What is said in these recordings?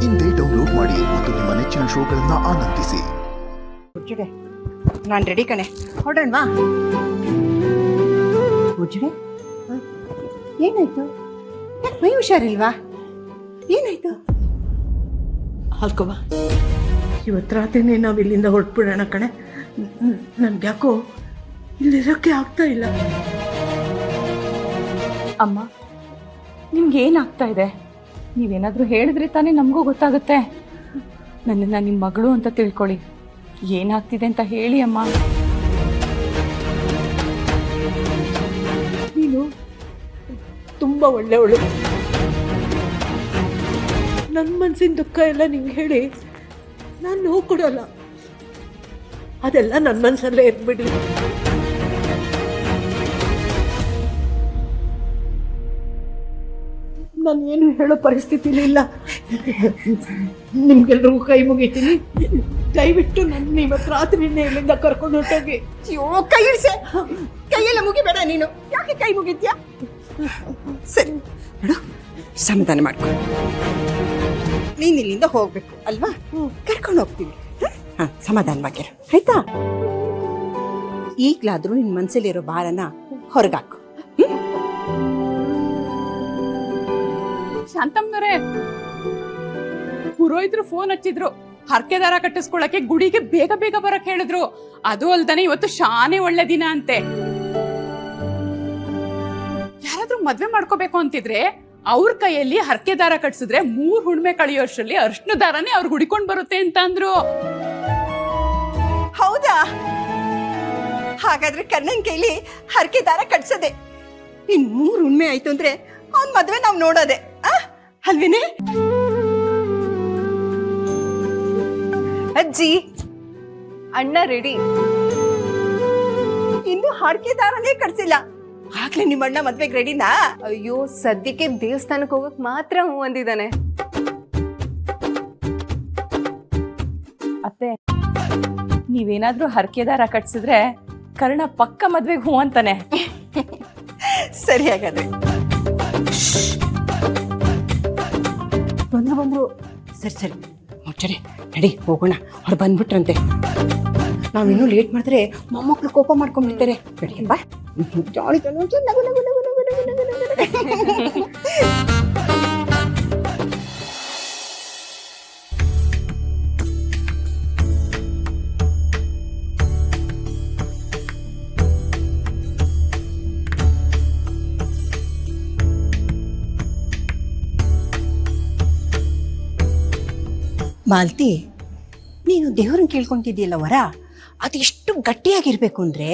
ಇಂದೇ ಡೌನ್ಲೋಡ್ ಮಾಡಿ ಮತ್ತು ನಿಮ್ಮ ನೆಚ್ಚಿನ ಶೋಗಳನ್ನ ಆನಂದಿಸಿ. ಮುಜ್ಜುಡೆ, ನಾನು ರೆಡಿ ಕಣೆ, ಹೊರಡೋಣವಾ? ಮುಜ್ಜುಡೆ, ಏನಾಯ್ತು? ಯಾಕೆ ಮೈ ಹುಷಾರಿಲ್ವಾ? ಏನಾಯ್ತು? ಅಲ್ಕವ್ವ, ಇವತ್ತು ರಾತ್ರಿನೇ ನಾವು ಇಲ್ಲಿಂದ ಹೊರಟ್ಬಿಡೋಣ ಕಣೆ. ನನ್ಗೆ ಯಾಕೋ ಇಲ್ಲಿರೋಕ್ಕೆ ಆಗ್ತಾ ಇಲ್ಲ. ಅಮ್ಮ, ನಿಮ್ಗೆ ಏನಾಗ್ತಾ ಇದೆ? ನೀವೇನಾದರೂ ಹೇಳಿದ್ರೆ ತಾನೇ ನಮಗೂ ಗೊತ್ತಾಗುತ್ತೆ. ನನ್ನನ್ನು ನಿಮ್ಮ ಮಗಳು ಅಂತ ತಿಳ್ಕೊಳ್ಳಿ. ಏನಾಗ್ತಿದೆ ಅಂತ ಹೇಳಿ ಅಮ್ಮ. ನೀನು ತುಂಬ ಒಳ್ಳೆಯವಳು. ನನ್ನ ಮನಸ್ಸಿನ ದುಃಖ ಎಲ್ಲ ನಿಂಗೆ ಹೇಳಿ ನಾನು ನೋವು ಕೊಡೋಲ್ಲ. ಅದೆಲ್ಲ ನನ್ನ ಮನಸ್ಸಲ್ಲೇ ಇರ್ಬಿಡಿ. ನಾನು ಏನು ಹೇಳೋ ಪರಿಸ್ಥಿತಿಲಿ ಇಲ್ಲ. ನಿಮ್ಗೆಲ್ರಿಗೂ ಕೈ ಮುಗಿತೀನಿ. ದಯವಿಟ್ಟು ನನ್ನ ಇವತ್ತು ರಾತ್ರಿನೇ ಇಲ್ಲಿಂದ ಕರ್ಕೊಂಡು ಹೊರಟೋಗಿ. ಅಯ್ಯೋ, ಕೈ ಇಳಿಸೆ. ಕೈಯೆಲ್ಲ ಮುಗಿಬೇಡ ನೀನು. ಯಾಕೆ ಕೈ ಮುಗಿದ್ಯಾ? ಸರಿ ನೋಡು, ಸಮಾಧಾನ ಮಾಡ್ಕೊ. ನೀನು ಇಲ್ಲಿಂದ ಹೋಗ್ಬೇಕು ಅಲ್ವಾ? ಕರ್ಕೊಂಡು ಹೋಗ್ತೀವಿ. ಸಮಾಧಾನವಾಗಿರು, ಆಯ್ತಾ? ಈಗಲಾದ್ರೂ ನಿನ್ನ ಮನಸ್ಸಲ್ಲಿರೋ ಭಾರನ ಹೊರಗಾಕು. ಶಾಂತಮ್ಮನವರೇ, ಪುರೋಹಿತರು ಫೋನ್ ಹಚ್ಚಿದ್ರು. ಹರಕೆ ದಾರ ಕಟ್ಟಿಸ್ಕೊಳಕ್ಕೆ ಗುಡಿಗೆ ಬೇಗ ಬೇಗ ಬರಕ್ ಹೇಳಿದ್ರು. ಅದು ಅಲ್ದಾನೆ ಇವತ್ತು ಶಾನೆ ಒಳ್ಳೆ ದಿನ ಅಂತೆ. ಯಾರಾದ್ರೂ ಮದ್ವೆ ಮಾಡ್ಕೋಬೇಕು ಅಂತಿದ್ರೆ ಅವ್ರ ಕೈಯಲ್ಲಿ ಹರಕೆ ದಾರ ಕಟ್ಸಿದ್ರೆ 3 ಹುಣ್ಮೆ ಕಳಿಯೋಷ್ಟ್ರಲ್ಲಿ ಅರ್ಶಿನ ದಾರನೇ ಅವ್ರು ಹುಡಿಕೊಂಡ್ ಬರುತ್ತೆ ಅಂತ ಅಂದ್ರು. ಹೌದಾ? ಹಾಗಾದ್ರೆ ಕಣ್ಣನ್ ಕೈಲಿ ಹರಕೆ ದಾರ ಕಟ್ಸದೆ. ಇನ್ 3 ಹುಣ್ಮೆ ಆಯ್ತು ಅಂದ್ರೆ ಅವ್ನ ಮದ್ವೆ ನಾವ್ ನೋಡೋದೆ ಅಲ್ವೇನೆ? ಅಜ್ಜಿ, ಅಣ್ಣ ರೆಡಿ. ಇನ್ನು ಹರಕೆ ದಾರನೇ ಕಟ್ಸಿಲ್ಲ. ಆಗ್ಲೇ ನಿಮ್ಮ ಅಣ್ಣ ಮದ್ವೆಗೆ ರೆಡಿನಾ? ಅಯ್ಯೋ, ಸದ್ಯಕ್ಕೆ ದೇವಸ್ಥಾನಕ್ಕೆ ಹೋಗಕ್ ಮಾತ್ರ ಹೂ ಅಂದಿದ್ದಾನೆ. ಅತ್ತೆ, ನೀವೇನಾದ್ರೂ ಹರಕೆ ದಾರ ಕಟ್ಸಿದ್ರೆ ಕರ್ಣ ಪಕ್ಕ ಮದ್ವೆಗೆ ಹೂ ಅಂತಾನೆ. ಸರಿ, ಹಾಗಾದ್ರೆ ಬಂದ್ರು. ಸರಿ ಮುಚ್ಚರಿ, ನಡಿ ಹೋಗೋಣ. ಅವ್ರು ಬಂದ್ಬಿಟ್ರಂತೆ. ನಾವಿನ್ನೂ ಲೇಟ್ ಮಾಡಿದ್ರೆ ಮೊಮ್ಮಕ್ಳು ಕೋಪ ಮಾಡ್ಕೊಂಡ್ಬಿಡ್ತಾರೆ. ನಡಿ ಬಾ. ಮಾಲ್ತಿ, ನೀನು ದೇವ್ರನ್ನ ಕೇಳ್ಕೊಂತಿದ್ದೀಯಲ್ಲ ವರ, ಅದೆಷ್ಟು ಗಟ್ಟಿಯಾಗಿರ್ಬೇಕು ಅಂದ್ರೆ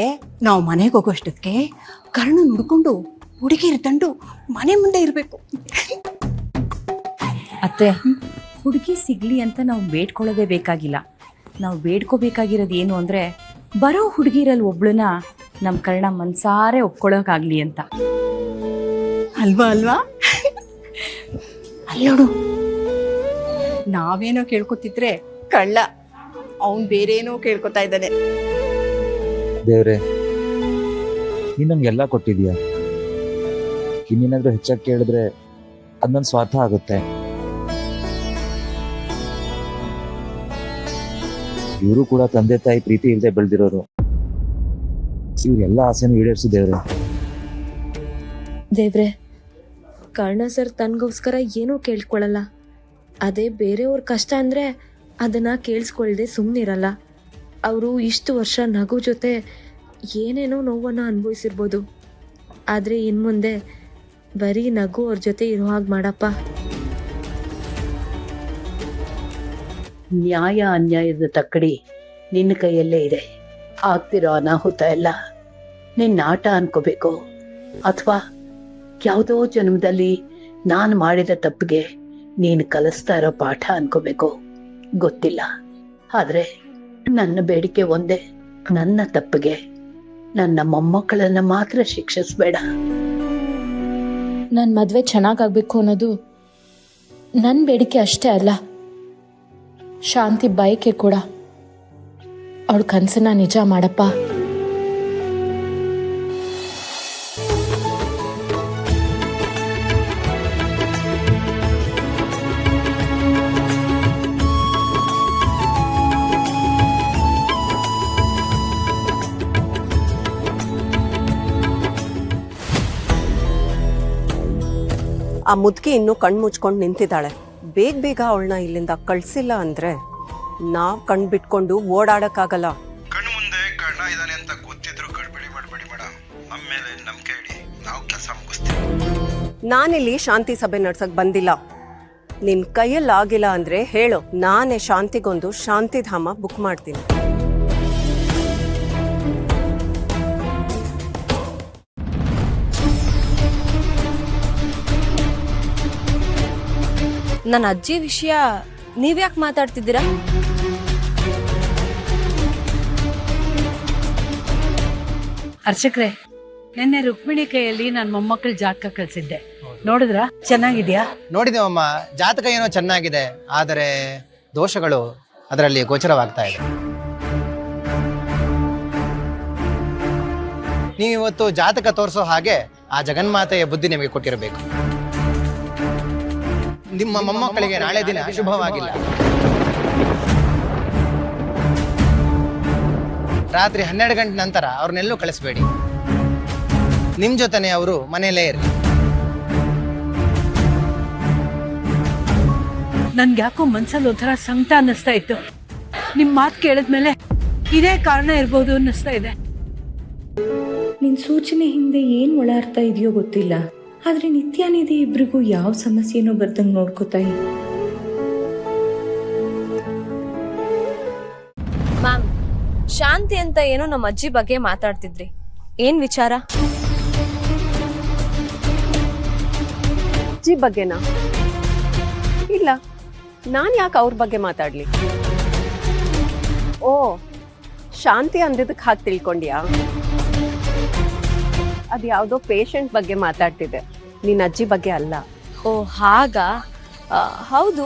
ನಾವು ಮನೆಗೆ ಹೋಗೋಷ್ಟಕ್ಕೆ ಕರ್ಣ ನುಡ್ಕೊಂಡು ಹುಡುಗಿರ್ ತಂಡು ಮನೆ ಮುಂದೆ ಇರಬೇಕು. ಅತ್ತೆ, ಹುಡುಗಿ ಸಿಗ್ಲಿ ಅಂತ ನಾವು ಬೇಡ್ಕೊಳ್ಳೋದೇ ಬೇಕಾಗಿಲ್ಲ. ನಾವು ಬೇಡ್ಕೋಬೇಕಾಗಿರೋದು ಏನು ಅಂದರೆ, ಬರೋ ಹುಡುಗಿರಲ್ಲಿ ಒಬ್ಳನ್ನ ನಮ್ಮ ಕರ್ಣ ಮನ್ಸಾರೆ ಒಪ್ಕೊಳ್ಳೋಕ್ಕಾಗ್ಲಿ ಅಂತ. ಅಲ್ವಾ? ಅಲ್ಲೋಡು, ನಾವೇನೋ ಕೇಳ್ಕೊತಿದ್ರೆ ಕಳ್ಳ ಅವನ್ ಬೇರೇನೋ ಕೇಳ್ಕೊತಾ ಇದ್ದಾನೆ. ದೇವ್ರೆ, ನೀನ್ ನಮ್ಗೆಲ್ಲ ಕೊಟ್ಟಿದ್ಯಾ. ಇನ್ನೇನಾದ್ರೂ ಹೆಚ್ಚಾಗಿ ಕೇಳಿದ್ರೆ ಅದ್ ನನ್ ಸ್ವಾರ್ಥ ಆಗುತ್ತೆ. ಇವರು ಕೂಡ ತಂದೆ ತಾಯಿ ಪ್ರೀತಿ ಇಲ್ಲದೆ ಬೆಳೆದಿರೋರು. ಇವ್ರೆಲ್ಲ ಆಸೆನೂ ಈಡೇರಿಸು ದೇವ್ರೆ. ದೇವ್ರೆ, ಕರ್ಣ ಸರ್ ತನ್ಗೋಸ್ಕರ ಏನೂ ಕೇಳ್ಕೊಳ್ಳಲ್ಲ. ಅದೇ ಬೇರೆಯವ್ರ ಕಷ್ಟ ಅಂದರೆ ಅದನ್ನು ಕೇಳಿಸ್ಕೊಳ್ದೆ ಸುಮ್ಮನಿರಲ್ಲ. ಅವರು ಇಷ್ಟು ವರ್ಷ ನಗು ಜೊತೆ ಏನೇನೋ ನೋವನ್ನು ಅನುಭವಿಸಿರ್ಬೋದು. ಆದರೆ ಇನ್ನು ಮುಂದೆ ಬರೀ ನಗು ಅವ್ರ ಜೊತೆ ಇರೋ ಹಾಗೆ ಮಾಡಪ್ಪ. ನ್ಯಾಯ ಅನ್ಯಾಯದ ತಕ್ಕಡಿ ನಿನ್ನ ಕೈಯಲ್ಲೇ ಇದೆ. ಆಗ್ತಿರೋ ಅನಾಹುತ ಎಲ್ಲ ನಿನ್ನ ಆಟ ಅನ್ಕೋಬೇಕು, ಅಥವಾ ಯಾವುದೋ ಜನ್ಮದಲ್ಲಿ ನಾನು ಮಾಡಿದ ತಪ್ಪಿಗೆ ನೀನು ಕಲಿಸ್ತಾ ಇರೋ ಪಾಠ ಅನ್ಕೋಬೇಕು. ಗೊತ್ತಿಲ್ಲ. ಆದ್ರೆ ನನ್ನ ಬೇಡಿಕೆ ಒಂದೇ, ನನ್ನ ತಪ್ಪಿಗೆ ನನ್ನ ಮೊಮ್ಮಕ್ಕಳನ್ನ ಮಾತ್ರ ಶಿಕ್ಷಿಸ್ಬೇಡ. ನನ್ನ ಮದುವೆ ಚೆನ್ನಾಗಾಗಬೇಕು ಅನ್ನೋದು ನನ್ನ ಬೇಡಿಕೆ ಅಷ್ಟೇ ಅಲ್ಲ, ಶಾಂತಿ ಬಯಕೆ ಕೂಡ. ಅವಳ ಕನಸನ್ನ ನಿಜ ಮಾಡಪ್ಪ. ಆ ಮುದುಕಿ ಇನ್ನೂ ಕಣ್ಣು ಮುಚ್ಕೊಂಡು ನಿಂತಿದ್ದಾಳೆ. ಬೇಗ ಬೇಗ ಅವಳನ್ನ ಇಲ್ಲಿಂದ ಕಳ್ಸಿಲ್ಲ ಅಂದ್ರೆ ನಾವ್ ಕಣ್ ಬಿಟ್ಕೊಂಡು ಓಡಾಡಕ್ಕಾಗಲ್ಲ. ಕಣ್ಣು ಮುಂದೆ ಕಳ್ಳ ಇದ್ದಾನೆ ಅಂತ ಗೊತ್ತಿದ್ರು ಗಡ್ಬಡಿ ಮಾಡಬೇಡಿ ಮೇಡಮ್. ನಮ್ಮ ಮೇಲೆ ನಂಬಿಕೆ ಇಡಿ, ನಾವು ಕೆಲಸ ಮುಗಿಸ್ತೀವಿ. ನಾನಿಲ್ಲಿ ಶಾಂತಿ ಸಭೆ ನಡ್ಸಕ್ ಬಂದಿಲ್ಲ. ನಿನ್ ಕೈಯಲ್ಲಿ ಆಗಿಲ್ಲ ಅಂದ್ರೆ ಹೇಳು, ನಾನೇ ಶಾಂತಿಗೊಂದು ಶಾಂತಿಧಾಮ ಬುಕ್ ಮಾಡ್ತೀನಿ. ನನ್ನ ಅಜ್ಜಿ ವಿಷಯ ನೀವ್ಯಾಕೆ ಮಾತಾಡ್ತಿದ್ದೀರಾ? ಅರ್ಚಕ್ರೆ, ನಿನ್ನೆ ರುಕ್ಮಿಣಿ ಕೈಯಲ್ಲಿ ನಾನು ಮೊಮ್ಮಕ್ಕಳ ಜಾತಕ ಕಳ್ಸಿದ್ದೆ, ನೋಡಿದ್ರಾ? ಚೆನ್ನಾಗಿದ್ಯಾ? ನೋಡಿದೇವಮ್ಮ, ಜಾತಕ ಏನೋ ಚೆನ್ನಾಗಿದೆ, ಆದರೆ ದೋಷಗಳು ಅದರಲ್ಲಿ ಗೋಚರವಾಗ್ತಾ ಇದೆ. ನೀವಿವತ್ತು ಜಾತಕ ತೋರಿಸೋ ಹಾಗೆ ಆ ಜಗನ್ಮಾತೆಯ ಬುದ್ಧಿ ನಿಮಗೆ ಕೊಟ್ಟಿರಬೇಕು. ನಿಮ್ಮ ಮೊಮ್ಮಕ್ಕಳಿಗೆ ನಾಳೆ ದಿನ ಶುಭವಾಗಿಲ್ಲ. ರಾತ್ರಿ 12 ಗಂಟೆ ನಂತರ ಅವ್ರನ್ನೆಲ್ಲೂ ಕಳಿಸ್ಬೇಡಿ. ನಿಮ್ ಜೊತೆನೆ ಅವರು ಮನೆಯಲ್ಲೇ ಇರಲಿ. ನನ್ಗೆ ಯಾಕೋ ಮನ್ಸಲ್ಲಿ ಒಂಥರ ಸಂಕಟ ಅನ್ನಿಸ್ತಾ ಇತ್ತು. ನಿಮ್ ಮಾತು ಕೇಳಿದ್ಮೇಲೆ ಇದೇ ಕಾರಣ ಇರ್ಬೋದು ಅನ್ನಿಸ್ತಾ ಇದೆ. ನಿನ್ನ ಸೂಚನೆ ಹಿಂದೆ ಏನು ಒಳ ಅರ್ಥ ಇದೆಯೋ ಗೊತ್ತಿಲ್ಲ, ಆದರೆ ನಿತ್ಯಾನಿಧಿ ಇಬ್ರಿಗೂ ಯಾವ ಸಮಸ್ಯೆನೂ ಬರ್ದಂಗೆ ನೋಡ್ಕೋತಾಯಿ. ಮ್ಯಾಮ್, ಶಾಂತಿ ಅಂತ ಏನೋ ನಮ್ಮ ಅಜ್ಜಿ ಬಗ್ಗೆ ಮಾತಾಡ್ತಿದ್ರಿ, ಏನ್ ವಿಚಾರ? ಅಜ್ಜಿ ಬಗ್ಗೆನಾ? ಇಲ್ಲ, ನಾನು ಯಾಕೆ ಅವ್ರ ಬಗ್ಗೆ ಮಾತಾಡ್ಲಿ? ಓ, ಶಾಂತಿ ಅಂದಿದ್ದಕ್ಕೆ ಹಾಗೆ ತಿಳ್ಕೊಂಡ್ಯಾ? ಅದು ಯಾವುದೋ ಪೇಷಂಟ್ ಬಗ್ಗೆ ಮಾತಾಡ್ತಿದ್ದೆ, ನಿನ್ನ ಅಜ್ಜಿ ಬಗ್ಗೆ ಅಲ್ಲ. ಓ ಹಾಗಾ? ಹೌದು,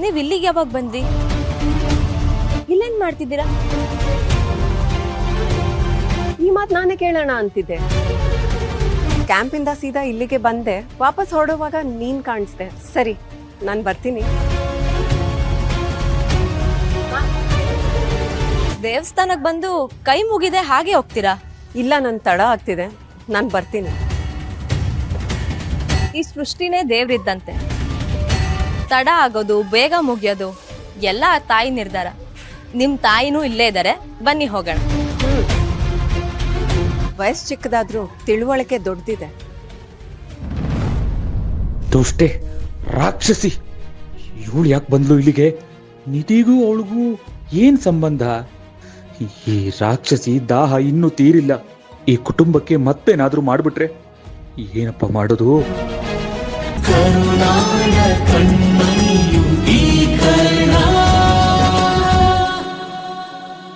ನೀವು ಇಲ್ಲಿಗೆ ಯಾವಾಗ ಬಂದ್ರಿ? ಇಲ್ಲೇನ್ ಮಾಡ್ತಿದ್ದೀರಾ? ಈ ಮಾತು ನಾನೇ ಕೇಳೋಣ ಅಂತಿದ್ದೆ. ಕ್ಯಾಂಪಿಂದ ಸೀದಾ ಇಲ್ಲಿಗೆ ಬಂದೆ, ವಾಪಸ್ ಹೊರಡುವಾಗ ನೀನ್ ಕಾಣಿಸ್ದೆ. ಸರಿ, ನಾನು ಬರ್ತೀನಿ. ದೇವಸ್ಥಾನಕ್ಕೆ ಬಂದು ಕೈ ಮುಗಿದೆ ಹಾಗೆ ಹೋಗ್ತೀರಾ? ಇಲ್ಲ, ನನ್ ತಡ ಆಗ್ತಿದೆ, ನಾನು ಬರ್ತೀನಿ. ಈ ಸೃಷ್ಟಿನೇ ದೇವ್ರಿದ್ದಂತೆ, ತಡ ಆಗೋದು ಬೇಗ ಮುಗಿಯೋದು ಎಲ್ಲ ಆ ತಾಯಿ ನಿರ್ಧಾರ. ನಿಮ್ ತಾಯಿನೂ ಇಲ್ಲೇ ಇದ್ದಾರೆ, ಬನ್ನಿ ಹೋಗೋಣ. ವಯಸ್ಸು ಚಿಕ್ಕದಾದ್ರೂ ತಿಳುವಳಿಕೆ ದೊಡ್ಡದಿದೆ. ದುಷ್ಟೆ, ರಾಕ್ಷಸಿ, ಇವಳು ಯಾಕೆ ಬಂದ್ಲು ಇಲ್ಲಿಗೆ? ನಿಧಿಗೂ ಅವಳಿಗೂ ಏನ್ ಸಂಬಂಧ? ಈ ರಾಕ್ಷಸಿ ದಾಹ ಇನ್ನೂ ತೀರಿಲ್ಲ. ಈ ಕುಟುಂಬಕ್ಕೆ ಮತ್ತೇನಾದ್ರೂ ಮಾಡ್ಬಿಟ್ರೆ ಏನಪ್ಪ ಮಾಡೋದು? ಕರುಣಾಳ ಕಣ್ಣ